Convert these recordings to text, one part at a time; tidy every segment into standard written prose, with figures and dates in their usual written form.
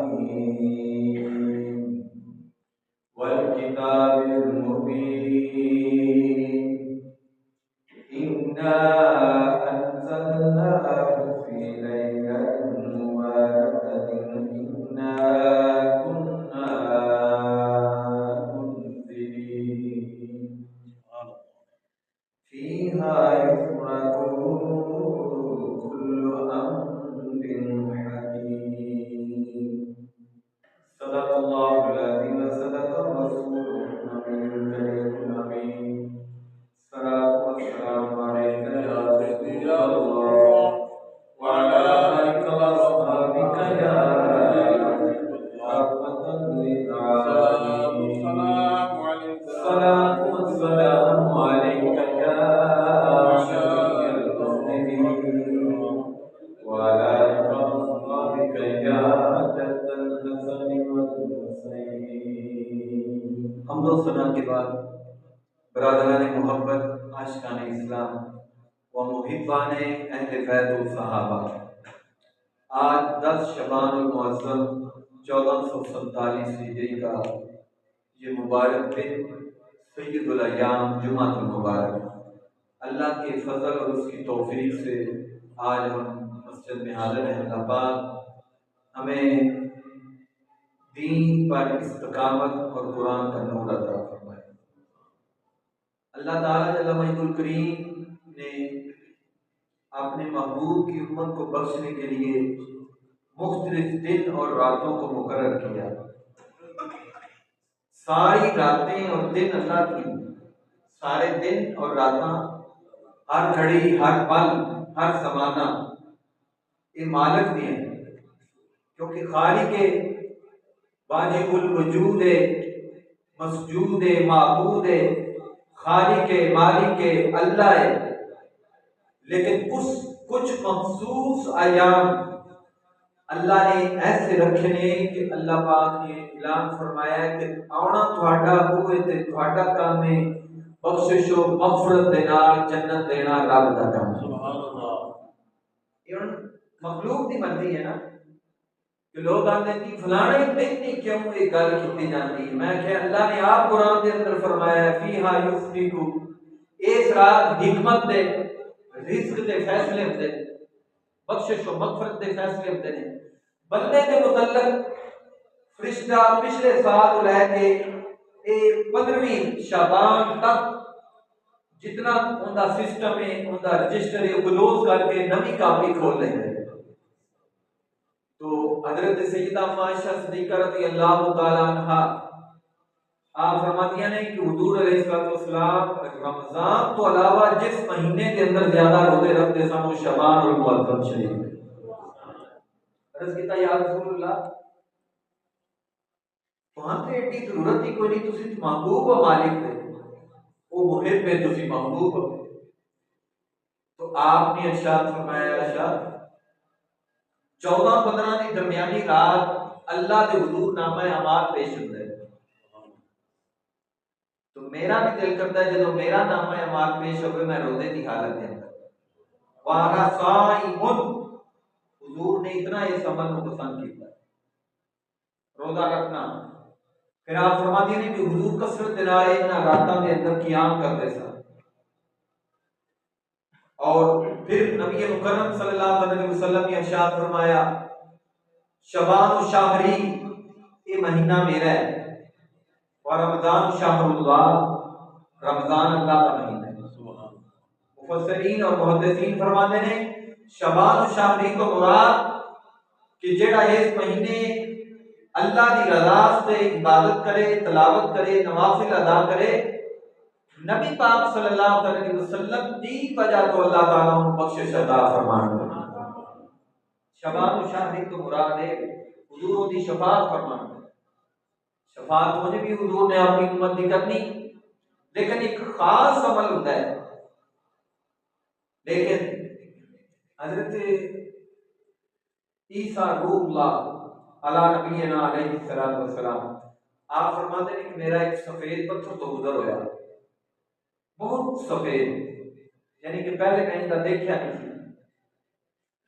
الحميم والكتاب المبين إنا أنزلناه في ليلة مباركة إنا كنا منذرين فيها يفرق كل أمر حكيم صدق الله العظيم وصدق الرسول النبي الكريم الأمين الصلاة والسلام عليك يا سيدي يا الله وعلى آلك وأصحابك يا رحمة للعالمين الصلاة والسلام عليك يا شفيع المذنبين وعلى آلك وأصحابك يا جد الحسن والحسين. حمد و ثنا کے بعد برادران محبت، عاشقان اسلام و محبان اہل بیت و صحابہ، آج 10 شعبان المعظم 1447 ہجری کا یہ مبارک دن سید الایام جمعۃ المبارک، اللہ کے فضل اور اس کی توفیق سے آج ہم مسجد میں حاضر ہیں۔ اللہ پاک ہمیں دین پر استقامت اور قرآن کا نور عطا فرمائے۔ اللہ تعالیٰ جل مجدہ الکریم نے اپنے محبوب کی امت کو بخشنے کے لیے مختلف دن اور راتوں کو مقرر کیا۔ ساری راتیں اور دن اللہ کی، سارے دن اور راتاں، ہر گھڑی، ہر پل، ہر زمانہ یہ مالک بھی ہیں، کیونکہ خالق واجب الوجود مسجود معبود خالق مالک اللہ ہے، لیکن کچھ مخصوص ایام اللہ نے ایسے رکھے نے کہ اللہ پاک نے اعلان فرمایا ہے کہ آنا تھوڑا ہوئے تے تھوڑا کام ہے بخشش و مغفرت دینا، جنت دینا رب دا کام۔ سبحان اللہ۔ یہ مخلوق دی مرضی ہے نا کہ لوگ آتے ہیں کہ فلانے دن نہیں کیوں یہ گل کی جاتی ہے۔ میں کہ اللہ نے آپ قرآن کے اندر فرمایا ہے فیہا یفرقو، اس رات حکمت دے، رزق دے فیصلے ہوتے ہیں، بخشش و مغفرت دے فیصلے ہوتے ہیں۔ بندے کے متعلق فرشتہ پچھلے سال لے کے 15ویں شعبان تک جتنا ان کا سسٹم ہے، ان کا رجسٹر ہے، کلوز کر کے نئی کاپی کھول لیں گے۔ تو حضرت سیدہ عائشہ صدیقہ رضی اللہ تعالی عنہا آپ فرماتی ہیں کہ حضور علیہ السلام رمضان تو علاوہ جس مہینے کے اندر زیادہ روزے رکھتے سن وہ شعبان اور المعظم شریف۔ عرض کیتا یا رسول اللہ وہاں سے ایڈی ضرورت ہی کوئی نہیں، تسی محبوب و مالک دے، وہ محب ہے، تسی محبوب ہو۔ تو آپ نے ارشاد فرمایا ارشاد 14-15 کی درمیانی رات اللہ دے حضور نامہ اعمال پیش ہوتا ہے۔ تو میرا بھی دل کرتا ہے جب میرا نامہ اعمال پیش ہوئے میں روزے کی حالت میں وانا صائم، حضور نے اتنا اس عمل کو پسند کیا روزہ رکھنا۔ پھر آپ فرماتی ہیں کہ حضور کثرت دلائے نہ راتوں کے اندر قیام کرتے سن، اور پھر نبی مکرم صلی اللہ علیہ وسلم نے ارشاد فرمایا شعبان و شہری یہ مہینہ میرا ہے، اور رمضان شہر اللہ، رمضان اللہ کا مہینہ ہے۔ مفسرین اور محدثین فرماتے ہیں شعبان و شہری کو مراد کہ جڑا اس مہینے اللہ کی رضا سے عبادت کرے، تلاوت کرے، نوافل ادا کرے، نبی پاک صلی اللہ علیہ وسلم دی وجہ تو اللہ تعالیٰ کو بخشش عطا فرمانے۔ شعبان و شہری تو مراد ہے حضور دی شفاعت فرمانے۔ شفاعت ہونے بھی حضور نے اپنی امت کی کرنی، لیکن ایک خاص عمل ہوتا ہے۔ لیکن حضرت عیسیٰ روح اللہ علی نبینا علیہ السلام آپ فرماتے ہیں کہ میرا ایک سفید پتھر تو گزر ہوا، بہت سفید، یعنی کہ پہلے کہیں کا دیکھا نہیں تھی۔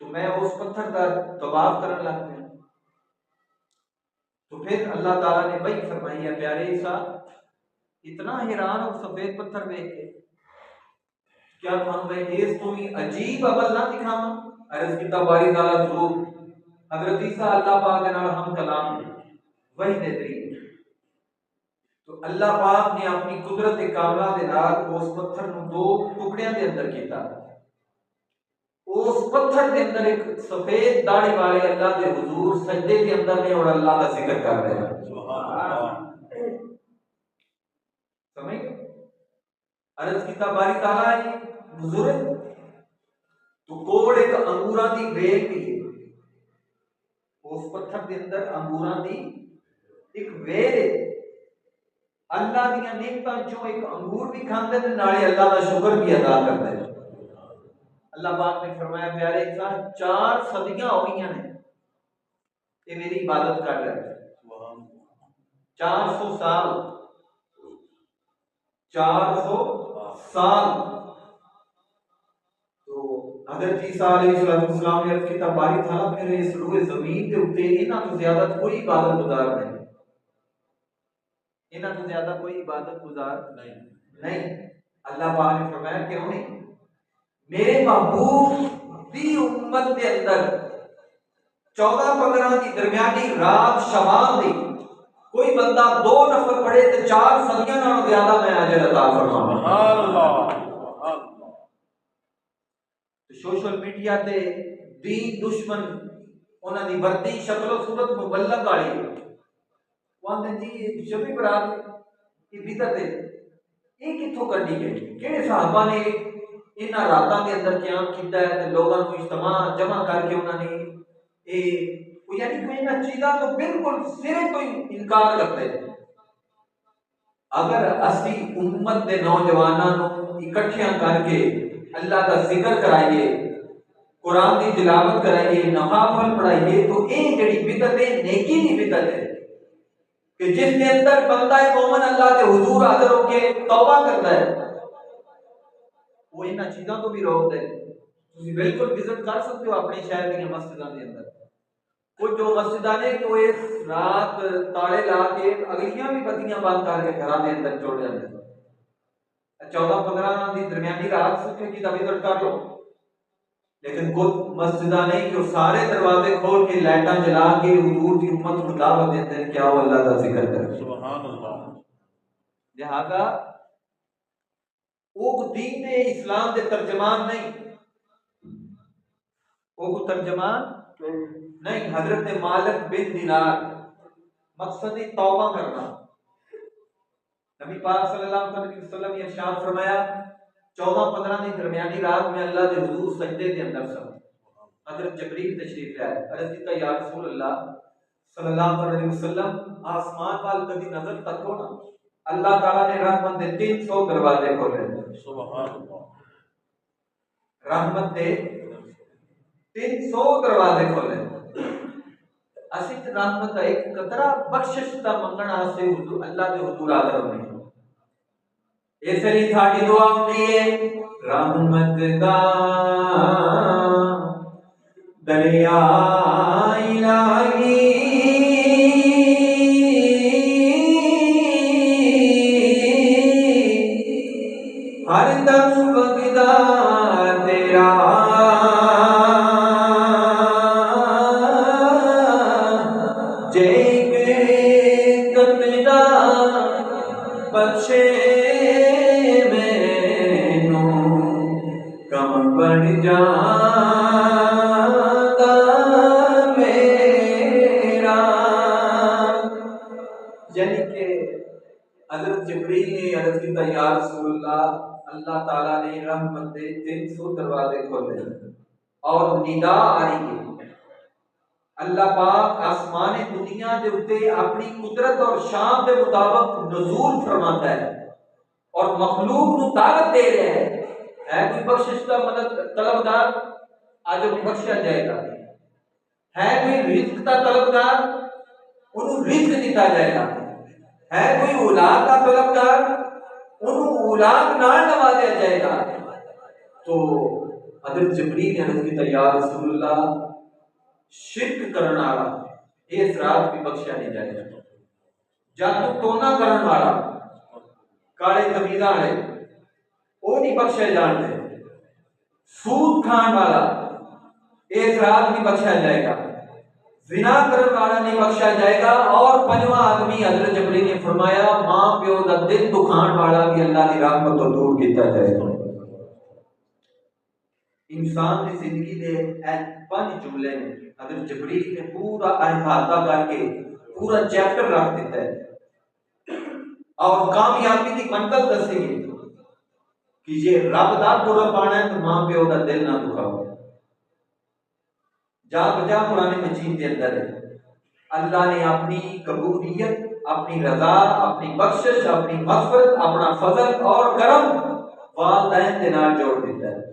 تو میں اس پتھر کا طواف کرنے لگ گیا، تو پھر اللہ تعالیٰ نے وہی فرمائی ہے پیارے عیسیٰ اتنا حیران ہو سفید پتھر دیکھ کے کیا تھانوں میں اس تو ہی عجیب عمل نہ دکھاواں عرض کیتا باری تعالیٰ ضرور حضرت عیسیٰ اللہ پاک کے نال ہم کلام وہی دے تری تو اللہ پاک نے اپنی قدرت کاملہ دے نال اس پتھر نو دو ٹکڑیاں دے اندر کیتا اس پتھر کے اندر ایک سفید داڑھی والے اللہ کے حضور سجدے کے اندر نے اور اللہ کا ذکر کر رہے ہیں سمجھ عرض کیتا باری تعالیٰ بزرگ تو کوڑ ایک انگوراں دی ویل بھی ہے اس پتھر کے اندر انگوراں دی ایک ویل ہے اللہ دیا نعمتاں چوں ایک انگور بھی کھاندے تے نالے اللہ کا شکر بھی ادا کرتے ہیں اللہ پاک نے فرمایا پیارے انسان 4 صدیاں ہوئی ہیں یہ میری عبادت کر رہے ہیں 400 سال 400 سال تو حضرت عیسیٰ علیہ السلام نے عرض کیتا باری تعالیٰ میرے اس روئے زمین کے اوپر انہاں تو زیادہ کوئی عبادت گزار نہیں انہاں تو زیادہ کوئی عبادت گزار نہیں اللہ پاک نے فرمایا کیوں نہیں میرے محبوب دی امت کے اندر 14-15 کی درمیانی رات شبان دی کوئی بندہ 2 نفل پڑھے تو 4 صدیاں نالوں زیادہ میں اجر عطا فرماواں اللہ سوشل میڈیا تے دین دشمن انہاں دی وردی شکل و صورت مبلغ والی وہاں جی شبی برات کی بدعت ہے یہ کتھوں کڈی گئی کہڑے صحابہ نے انہاں راتاں دے اندر قیام کیتا ہے تے لوگاں نوں اجتماع جمع کر کے انہاں نے یعنی کوئی انہاں چیزاں تو بالکل سرے تو انکار کرتے ہیں اگر اسی امت دے نوجواناں نوں اکٹھیاں کر کے اللہ کا ذکر کرائیے قرآن کی تلاوت کرائیے نوافل پڑھائیے تو یہ جڑی بدعت ہے نیکی کی بدعت ہے کہ جس کے اندر بندہ مومن اللہ کے حضور حاضر ہو کے توبہ کرتا ہے وہ ان چیزوں کو بھی روک دے تسی بالکل وزٹ کر سکتے ہو اپنے شہر کی مسجدوں کے اندر کچھ جو مسجداں نے کہ وہ اس رات تالے لا کے اگلیاں بھی بتیاں بند کر کے گھراں دے اندر چھوڑ جاندے 14-15 دی درمیانی رات سکھے کی وزٹ کر لو لیکن کچھ مسجداں نہیں کہ وہ سارے دروازے کھول کے لائٹاں جلا کے حضور کی امت کو دعوت دیتے ہیں کیا وہ اللہ کا ذکر کرے سبحان اللہ لہذا وہ دین اسلام دے ترجمان نہیں وہ ترجمان نہیں حضرت مالک بن دینار مقصد توبہ کرنا نبی پاک صلی اللہ علیہ وسلم نے ارشاد فرمایا 14-15 کی درمیانی رات میں اللہ کے حضور سجدے کے اندر سن حضرت جبریل تشریف لائے عرض کیتا یا رسول اللہ صلی اللہ علیہ وسلم آسمان وال کبھی نظر تکو نا اللہ تعالیٰ نے رحمت دے 300 دروازے کھولے سبحان اللہ رحمت دے 300 دروازے کھولے اسی رحمت کا ایک قطرہ بخشش دا منگنا سے اللہ دے حضور حاضر ہونے اس لیے تھاڑی دعا ہوتی ہے رحمت دا دریا الہی ہر دم وگدا تیرا بخشے مینوں کم بڑھ جاتا میرا یعنی کہ حضرت جبریل نے عرض کی یا رسول اللہ تعالیٰ نے رحمت دے 300 دروازے کھولے اور ندا آ رہی ہے اللہ پاک آسمان دنیا دے اوتے اپنی قدرت اور شان دے مطابق نزول فرماتا ہے اور مخلوق نو طاقت دے رہا ہے کوئی بخشش کا مدد طلبگار آج وہ بخشا جائے گا ہے کوئی رزق کا طلبگار انہوں رزق دیتا جائے گا ہے کوئی اولاد کا طلبگار انہوں اولاد نال نوازیا جائے گا تو حضرت جبریل نے عرض کی یا رسول اللہ شرک کرنا والا یہ اسرات بھی بخشیا نہیں جائے گا۔ جادو ٹونا کرن والا کالے قمیض والے وہ نہیں بخشے جان دے، سود کھان والا یہ اسرات بھی بخشا جائے گا، زنا کرن والا نہیں بخشا جائے گا، اور پنجواں آدمی حضرت جبریل نے فرمایا ماں پیو دا دل دکھان والا بھی اللہ کی رحمت تو دور کیتا جائے گا۔ انسان کی زندگی دے اے 5 جملے نے حضرت جبریل نے پورا احاطہ کر کے پورا چیپٹر رکھ دیتا ہے، اور کامیابی کی منزل دسے گی کہ یہ رب دا پورا پانا ہے تو ماں پیو دا دل نہ دکھاؤ۔ جا بجا قرآن مجید کے اندر ہے اللہ نے اپنی قبولیت، اپنی رضا، اپنی بخشش، اپنی مغفرت، اپنا فضل اور کرم والدین کے نال جوڑ دیتا ہے۔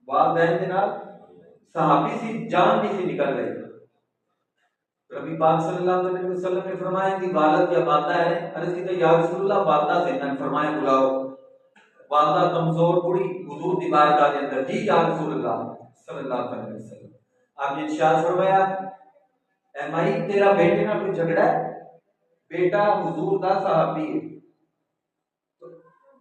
والدین کے نال صحابی سی جان نہیں سی نکل رہی، نبی پاک صلی اللہ علیہ وسلم نے فرمایا کہ والد یا والدہ ہے، عرض کی تو یا رسول اللہ والدہ زندہ ہے، فرمایا بلاؤ۔ والدہ کمزور بوڑھی حضور دی بارگاہ کے اندر، جی یا رسول اللہ صلی اللہ علیہ وسلم، آپ نے ارشاد فرمایا اے مائی تیرا بیٹے نال کوئی جھگڑا ہے؟ بیٹا حضور دا صحابی ہے۔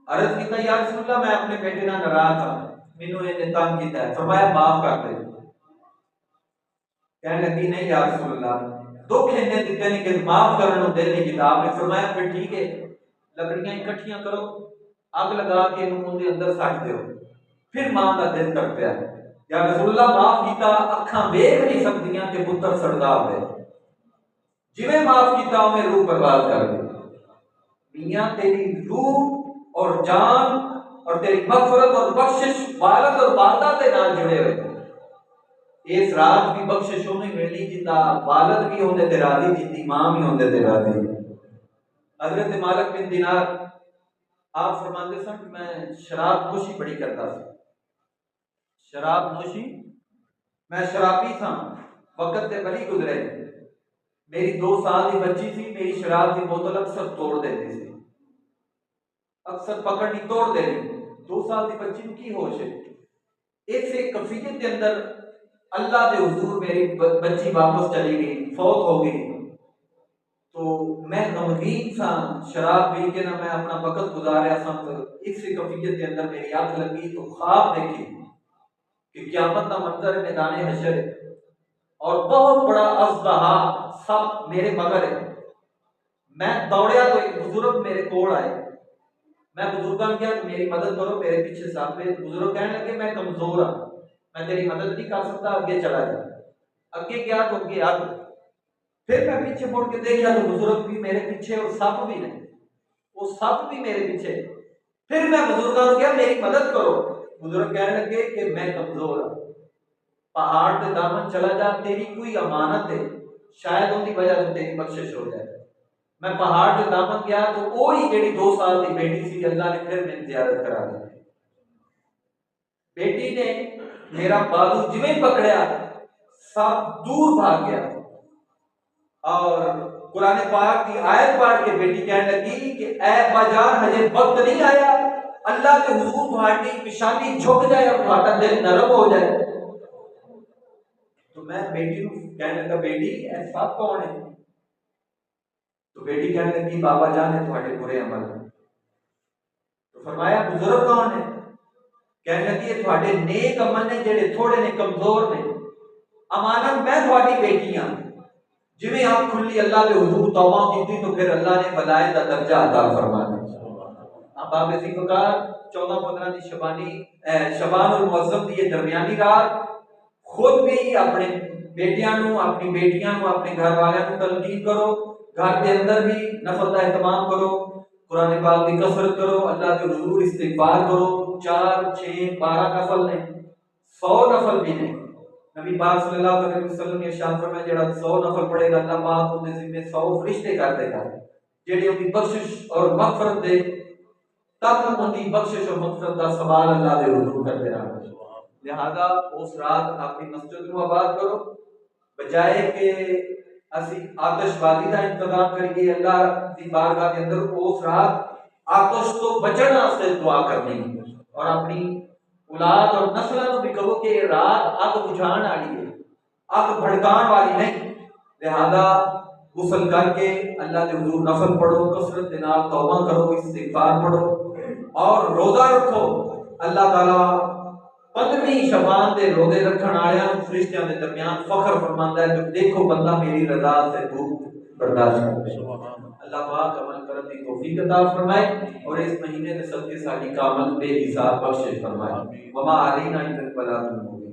عرض کیتا یا رسول اللہ میں اپنے بیٹے نال ناراض ہاں، مینوں نے تنگ کیتا ہے، فرمایا معاف کر دے۔ کہنے لگی نہیں یا رسول اللہ دکھ انہیں دیتے نہیں کہ معاف کرنے نو دل نہیں کیتا۔ آپ نے فرمایا پھر ٹھیک ہے لکڑیاں اکٹھیاں کرو، اگ لگا کے انہوں دے اندر سٹ دیو۔ پھر ماں دا دل تڑپیا یا رسول اللہ معاف کیتا، اکھاں ویکھ نہیں سکدیاں کہ پتر سڑدا ہوئے، جویں معاف کیتا اویں روح پرواز کر گئی۔ میاں تیری روح اور جان اور تیری مغفرت اور بخشش والد اور والدہ کے نال جڑے ہوئے، اس رات بھی بخشش انہیں ملنی جندا والد بھی ہوندے تے راضی، جندی ماں بھی ہوندے تے راضی۔ حضرت مالک بن دینار آپ فرماندے سن کہ میں شراب نوشی بڑی کرتا تھا، شراب نوشی میں شرابی تھا، وقت تے بڑی گزرے، میری 2 سال کی بچی تھی، میری شراب کی بوتل اکثر توڑ دیتی تھی، اکثر پکڑنی توڑ دینی۔ 2 سال کی بچی کو کی ہوش ہے؟ اس ایک کفیت کے اندر اللہ دے حضور میری بچی واپس چلی گئی، فوت ہو گئی، تو میں غمگین تھا، شراب پی کے نہ میں اپنا وقت گزاریا تھا۔ اس کفیت کے اندر میری آنکھ لگی تو خواب دیکھی کہ قیامت کا منظر میدان حشر ہے اور بہت بڑا اژدہا سب میرے مگر ہے۔ میں دوڑیا تو ایک بزرگ میرے کول آئے، میں بزرگاں نے کہا کہ میری مدد کرو، میرے پیچھے ساتھ میں بزرگ کہنے لگے میں کمزور ہوں، میں تیری مدد نہیں کر سکتا، آگے چلا جا۔ آگے گیا تو آگے آ گیا، پھر میں پیچھے مڑ کے دیکھا تو بزرگ بھی میرے پیچھے اور سب بھی نہیں، وہ سب بھی میرے پیچھے۔ پھر میں بزرگوں نے کہا میری مدد کرو، بزرگ کہنے لگے کہ میں کمزور ہوں، پہاڑ کے دامن چلا جا، تیری کوئی امانت ہے، شاید ان کی وجہ سے تیری بخشش ہو جائے۔ میں پہاڑ کے دامن گیا تو وہی جیڑی 2 سال کی بیٹی سی اللہ نے پھر میری زیارت کرا دی۔ بیٹی نے میرا بازو جویں پکڑیا سب دور بھاگ گیا، اور قرآن پاک کی آیت پڑھ کے بیٹی کہنے لگی کہ اے ابا جان ہجے وقت نہیں آیا اللہ کے حضور تہاڈی پیشانی جھک جائے اور تہاڈا دل نرم ہو جائے۔ تو میں بیٹی کو کہنے لگا بیٹی اے سب کون ہے؟ تو بیٹی کہنے لگی بابا جان ہے تہاڈے برے عمل۔ تو فرمایا بزرگ کون ہے؟ کہنے لگی یہ تہاڈے نیک عمل نے جڑے تھوڑے نے کمزور نے، امانت میں تہاڈی بیٹی ہاں، جویں آپ کھلی اللہ کے حضور توبہ کی تو پھر اللہ نے ولایت کا درجہ عطا فرما دیا۔ اب آپ اسی پرکار 14-15 دی شبان المعظم دی درمیانی رات خود بھی اپنے بیٹیاں نو، اپنی بیٹیاں نو، اپنے گھر والوں کو تلقین کرو، گھر کے اندر بھی نفل کا اہتمام کرو، قرآن پاک کی کثرت کرو، اللہ کے حضور استغفار کرو، 4 6 12 نفل نہیں، 100 نفل بھی نہیں۔ نبی پاک صلی اللہ علیہ وسلم نے ارشاد فرمایا جڑا 100 نفل پڑھے گا اللہ پاک اس کے ذمہ 100 فرشتے کر دے گا جڑے ان کی بخشش اور مغفرت دے، تب ان کی بخشش اور مغفرت کا سوال اللہ کے حضور کرتے رہا۔ لہذا اس رات اپنی مسجد کو آباد کرو، بجائے کہ اسی آتش بازی کا انتظام کریے اللہ کی بارگاہ کے اندر اس رات آتش تو بچن واسطے دعا کرنی، اور اپنی اولاد اور نسلوں کو بھی کہو کہ رات اگ بجھان والی ہے، اگ بھڑکان والی نہیں. لہذا غسل کر کے اللہ کے حضور نفل پڑھو، کثرت کے نال توبہ کرو، استغفار پڑھو اور روزہ رکھو. اللہ تعالیٰ 15ویں شعبان دے روزے رکھن آیا فرشتیاں دے درمیان فخر فرماندا ہے کہ دیکھو بندہ میری رضا سے دور برداشت کرے. اللہ پاک عمل کرنے کی توفیق عطا فرمائے اور اس مہینے کے صدقے ساری کا عمل بے حساب بخشش فرمائے. وما علینا الا البلاغ المبین.